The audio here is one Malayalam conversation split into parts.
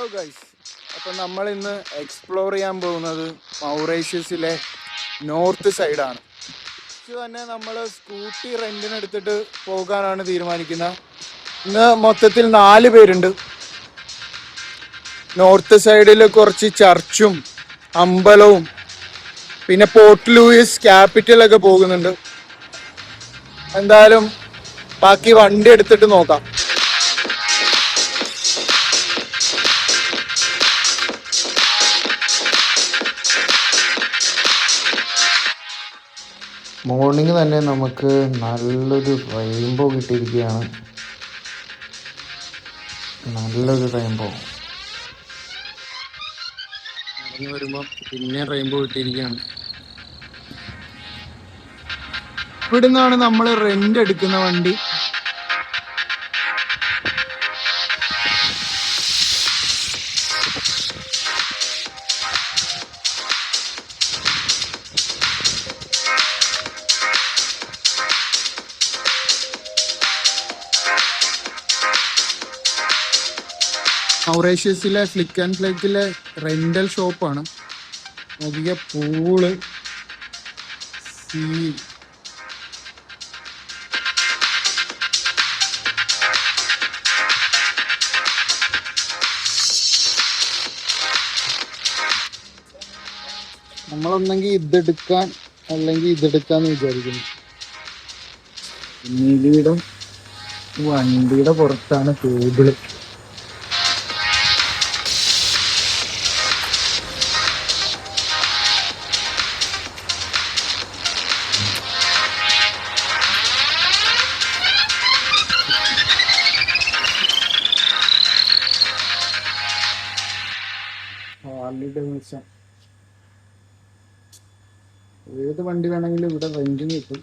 ഹലോ ഗൈസ്, അപ്പം നമ്മൾ ഇന്ന് എക്സ്പ്ലോർ ചെയ്യാൻ പോകുന്നത് മൗറീഷ്യസിലെ നോർത്ത് സൈഡാണ്. തന്നെ നമ്മൾ സ്കൂട്ടി റെന്റിനെടുത്തിട്ട് പോകാനാണ് തീരുമാനിക്കുന്നത്. ഇന്ന് മൊത്തത്തിൽ 4 പേരുണ്ട്. നോർത്ത് സൈഡിൽ കുറച്ച് ചർച്ചും അമ്പലവും പിന്നെ പോർട്ട് ലൂയിസ് ക്യാപിറ്റലൊക്കെ പോകുന്നുണ്ട്. എന്തായാലും ബാക്കി വണ്ടി എടുത്തിട്ട് നോക്കാം. മോർണിംഗ് തന്നെ നമുക്ക് നല്ലൊരു റെയിൻബോ കിട്ടിയിരിക്കുകയാണ്. നല്ലൊരു റെയിൻബോ ഇറങ്ങി വരുമ്പോൾ പിന്നെ റെയിൻബോ കിട്ടിയിരിക്കുകയാണ്. ഇവിടുന്നാണ് നമ്മൾ റെന്റ് എടുക്കുന്ന വണ്ടി. മൗറീഷ്യസിലെ ഫ്ലിക്ക് ആൻഡ് ഫ്ലേക്കിലെ റെന്റൽ ഷോപ്പാണ്. അധിക പൂള്, സീ, നമ്മളൊന്നെങ്കിൽ ഇതെടുക്കാൻ അല്ലെങ്കിൽ ഇതെടുക്കാന്ന് വിചാരിക്കുന്നു. നീലിയുടെ വണ്ടിയുടെ പുറത്താണ് ടേബിള്. ഏത് വണ്ടി വേണമെങ്കിലും ഇവിടെ റെന്റിന് കിട്ടും.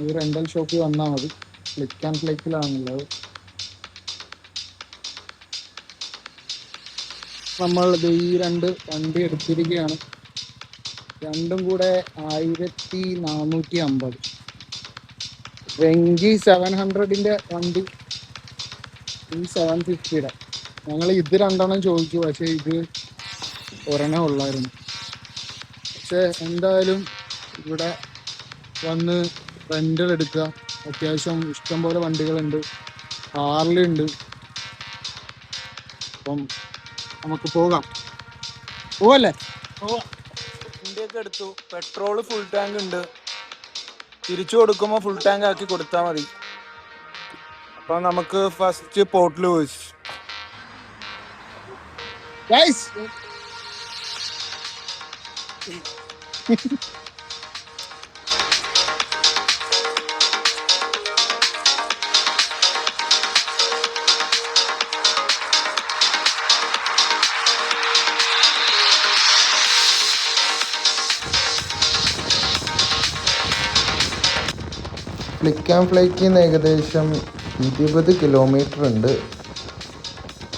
ഈ റെന്റൽ ഷോപ്പിൽ വന്നാൽ മതി. ഫ്ലിക്ക് ആൻഡ് ഫ്ലേക്കിലാണുള്ളത്. നമ്മൾ ഈ 2 വണ്ടി എടുത്തിരിക്കുകയാണ്. രണ്ടും കൂടെ 1450. വെങ്കി 700ന്റെ വണ്ടി, ഈ 750യുടെ. ഞങ്ങൾ ഇത് 2 ചോദിച്ചു, പക്ഷെ ഇത് ഒരെണ്ണം ഉള്ളായിരുന്നു. പക്ഷെ എന്തായാലും ഇവിടെ വന്ന് റെന്റൽ എടുക്കുക. അത്യാവശ്യം ഇഷ്ടംപോലെ വണ്ടികളുണ്ട്. ഹാർലി ഉണ്ട്. അപ്പം നമുക്ക് പോവല്ലേ? വണ്ടിയൊക്കെ എടുത്തു. പെട്രോള് ഫുൾ ടാങ്ക് ഉണ്ട്. തിരിച്ചു കൊടുക്കുമ്പോൾ ഫുൾ ടാങ്ക് ആക്കി കൊടുത്താൽ മതി. അപ്പൊ നമുക്ക് first Port Louis. Flic and ഫ്ലേക്കിൽ നിന്ന് ഏകദേശം 20 കിലോമീറ്റർ ഉണ്ട്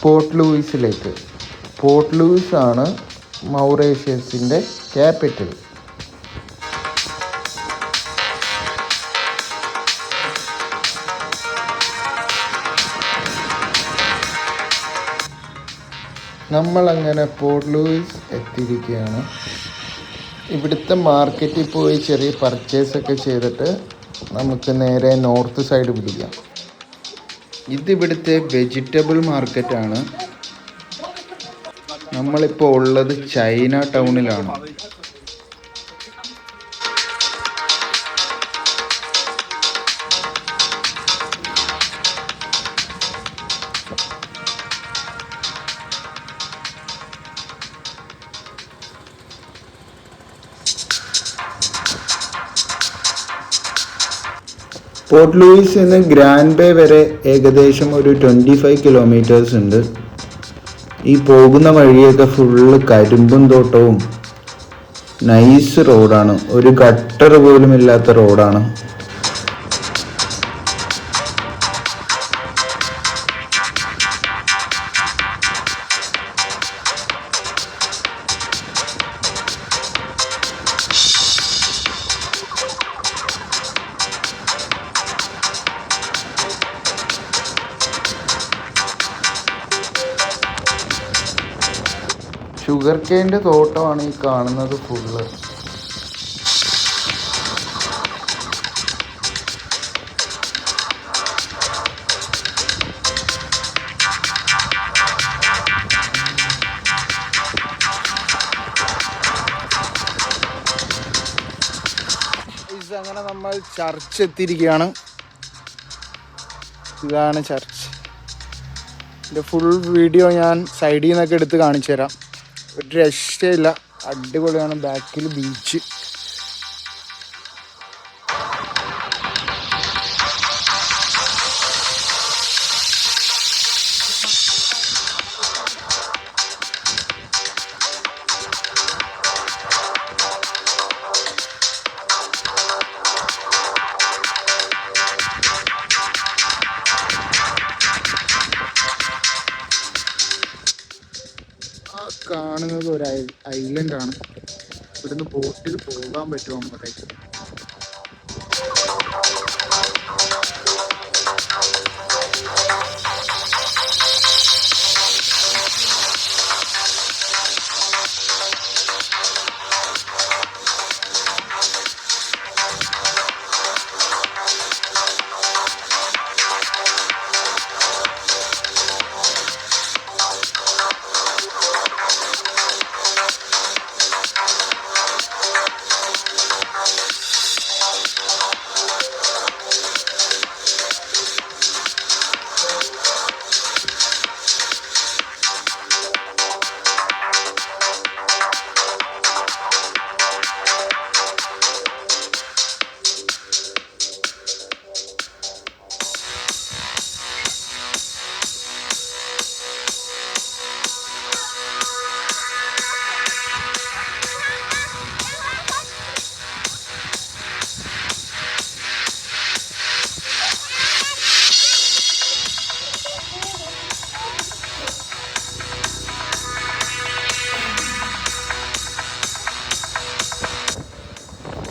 പോർട്ട് ലൂയിസിലേക്ക്. പോർട്ട് ലൂയിസ് ആണ് മൗറീഷ്യസിൻ്റെ ക്യാപിറ്റൽ. നമ്മളങ്ങനെ പോർട്ട് ലൂയിസ് എത്തിയിരിക്കുകയാണ്. ഇവിടുത്തെ മാർക്കറ്റിൽ പോയി ചെറിയ പർച്ചേസൊക്കെ ചെയ്തിട്ട് നമുക്ക് നേരെ നോർത്ത് സൈഡ് പിടിക്കാം. ഇതിവിടുത്തെ വെജിറ്റബിൾ മാർക്കറ്റാണ്. നമ്മളിപ്പോൾ ഉള്ളത് ചൈന ടൗണിലാണ്. പോർട്ട് ലൂയിസിൽ നിന്ന് ഗ്രാൻഡ് ബേ വരെ ഏകദേശം ഒരു 25 കിലോമീറ്റേഴ്സ് ഉണ്ട്. ഈ പോകുന്ന വഴിയൊക്കെ ഫുള്ള് കരിമ്പും തോട്ടവും നൈസ് റോഡാണ്. ഒരു ഗട്ടർ പോലും ഇല്ലാത്ത റോഡാണ്. ഷുഗർ കെയിൻ്റെ തോട്ടമാണ് ഈ കാണുന്നത് ഫുള്ള്. അങ്ങനെ നമ്മൾ ചർച്ച് എത്തിയിരിക്കുകയാണ്. ഇതാണ് ചർച്ച്. ഇതിൻ്റെ ഫുൾ വീഡിയോ ഞാൻ സൈഡിൽ നിന്നൊക്കെ എടുത്ത് കാണിച്ചു തരാം. ഒരു രക്ഷയില്ല, അടിപൊളിയാണ്. ബാക്കിൽ ബീച്ച്. കാണുന്നത് ഒരു ഐലൻഡാണ്. ഇവിടുന്ന് ബോട്ടിൽ പോകാൻ പറ്റുമോ അങ്ങോട്ടേക്ക്?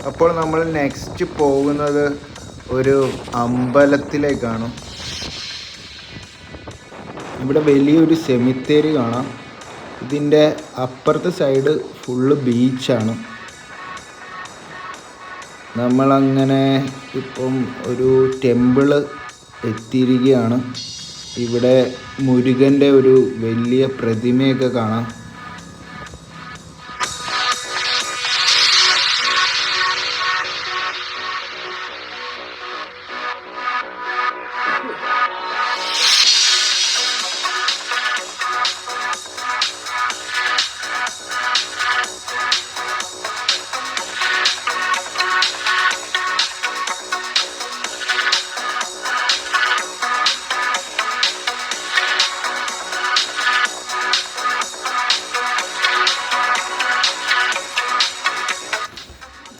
അപ്പോൾ നമ്മൾ നെക്സ്റ്റ് പോകുന്നത് ഒരു അമ്പലത്തിലേക്കാണ്. ഇവിടെ വലിയൊരു സെമിത്തേരി കാണാം. ഇതിൻ്റെ അപ്പുറത്തെ സൈഡ് ഫുള്ള് ബീച്ചാണ്. നമ്മളങ്ങനെ ഇപ്പം ഒരു ടെമ്പിള് എത്തിയിരിക്കുകയാണ്. ഇവിടെ മുരുകൻ്റെ ഒരു വലിയ പ്രതിമയൊക്കെ കാണാം.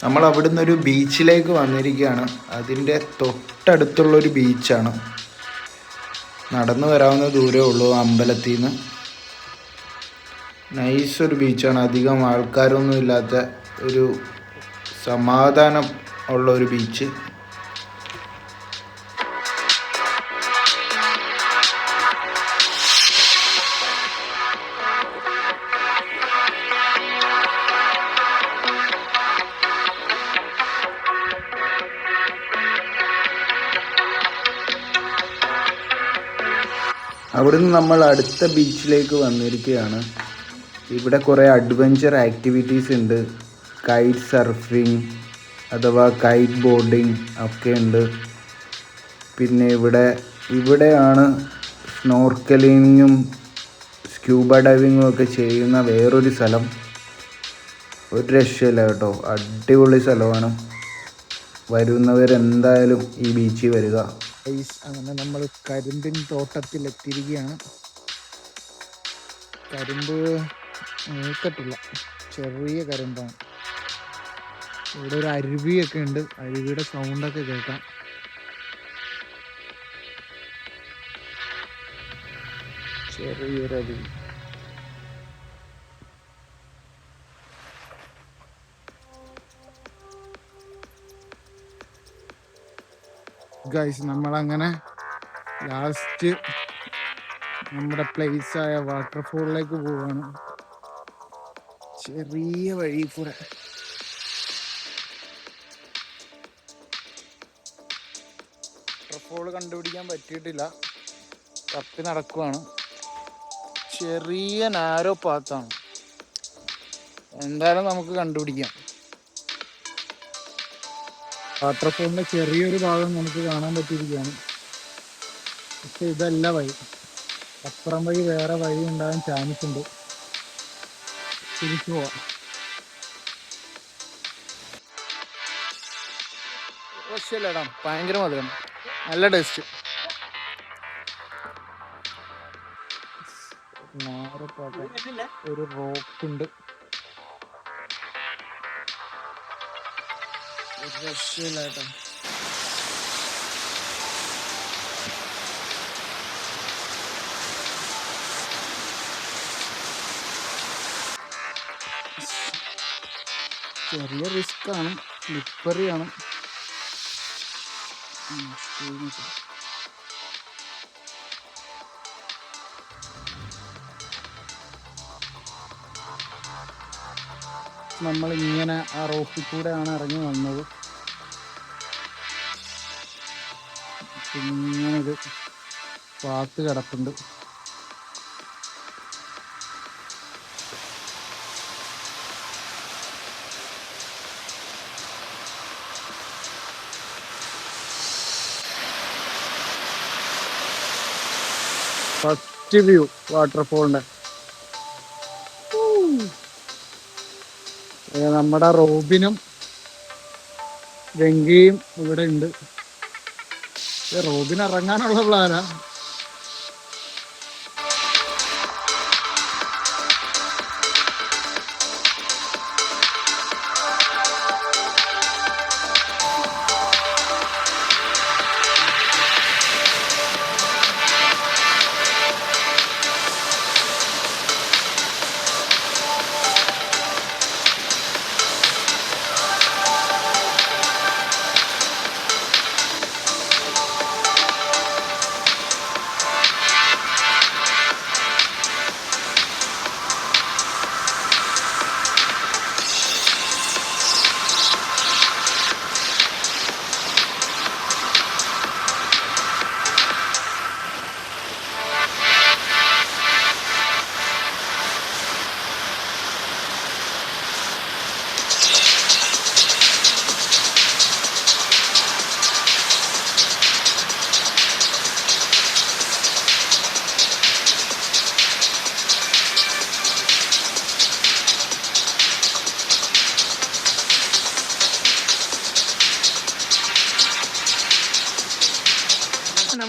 നമ്മൾ അവിടുന്ന് ഒരു ബീച്ചിലേക്ക് വന്നിരിക്കുകയാണ്. അതിൻ്റെ തൊട്ടടുത്തുള്ളൊരു ബീച്ചാണ്. നടന്നു വരാവുന്ന ദൂരമേ ഉള്ളൂ അമ്പലത്തിൽ നിന്ന്. നൈസൊരു ബീച്ചാണ്. അധികം ആൾക്കാരൊന്നും ഇല്ലാത്ത ഒരു സമാധാനം ഉള്ള ഒരു ബീച്ച്. അവിടുന്ന് നമ്മൾ അടുത്ത ബീച്ചിലേക്ക് വന്നിരിക്കുകയാണ്. ഇവിടെ കുറേ അഡ്വഞ്ചർ ആക്ടിവിറ്റീസ് ഉണ്ട്. കൈറ്റ് സർഫിങ് അഥവാ കൈറ്റ് ബോർഡിങ് ഒക്കെ ഉണ്ട്. പിന്നെ ഇവിടെയാണ് സ്നോർക്കലിങ്ങും സ്ക്യൂബ ഡൈവിങ്ങും ഒക്കെ ചെയ്യുന്ന വേറൊരു സ്ഥലം. ഒരു രക്ഷയില്ല കേട്ടോ, അടിപൊളി സ്ഥലമാണ്. വരുന്നവരെന്തായാലും ഈ ബീച്ചിൽ വരിക. അങ്ങനെ നമ്മൾ കരിമ്പിൻ തോട്ടത്തിൽ എത്തിയിരിക്കുകയാണ്. കരിമ്പ് മൂക്കട്ടില്ല, ചെറിയ കരിമ്പാണ്. ഇവിടെ ഒരു അരുവിയൊക്കെ ഉണ്ട്. അരുവിയുടെ സൗണ്ടൊക്കെ കേൾക്കാം. ചെറിയൊരു അരുവി. ഗൈസ്, നമ്മളങ്ങനെ ലാസ്റ്റ് നമ്മുടെ പ്ലേസായ വാട്ടർഫോളിലേക്ക് പോവാണ്. ചെറിയ വഴി കൂടെ വാട്ടർഫോൾ കണ്ടുപിടിക്കാൻ പറ്റിയിട്ടില്ല. തപ്പി നടക്കുവാണ്. ചെറിയ നാരോ പാത്താണ്. എന്തായാലും നമുക്ക് കണ്ടുപിടിക്കാം. വാട്ടർഫോളിന്റെ ചെറിയൊരു ഭാഗം നമുക്ക് കാണാൻ പറ്റിയിരിക്കുകയാണ്. പക്ഷെ ഇതല്ല വഴി. അപ്പുറം വഴി വേറെ വഴി ഉണ്ടാകാൻ ചാൻസ് ഉണ്ട്. തിരിച്ചു പോവാം. രക്ഷയില്ലടാ, ഭയങ്കര മധുരം, നല്ല ടേസ്റ്റ്. ഒരു റോക്ക് ഉണ്ട്. രക്ഷയില്ലാട്ടോ. ചെറിയ റിസ്ക് ആണ്, സ്ലിപ്പറിയാണ്. നമ്മളിങ്ങനെ ആ റോപ്പിൽ കൂടെയാണ് ഇറങ്ങി വന്നത്. ഇങ്ങനൊരു പാത്ത് കിടപ്പുണ്ട്. ഫസ്റ്റ് വ്യൂ വാട്ടർഫോളിന്റെ. നമ്മുടെ റോബിനും വെങ്കിയും ഇവിടെ ഉണ്ട്. റോബിൻ ഇറങ്ങാനുള്ള പ്ലാനാ.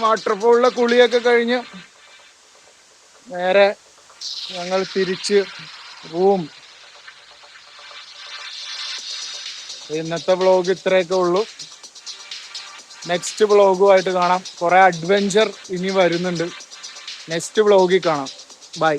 വാട്ടർഫോളിലെ കുളിയൊക്കെ കഴിഞ്ഞ് നേരെ ഞങ്ങൾ തിരിച്ച് റൂം. ഇന്നത്തെ വ്ളോഗ് ഇത്രയൊക്കെ ഉള്ളൂ. നെക്സ്റ്റ് വ്ളോഗുമായിട്ട് കാണാം. കുറെ അഡ്വെഞ്ചർ ഇനി വരുന്നുണ്ട്. നെക്സ്റ്റ് വ്ളോഗിൽ കാണാം. ബൈ.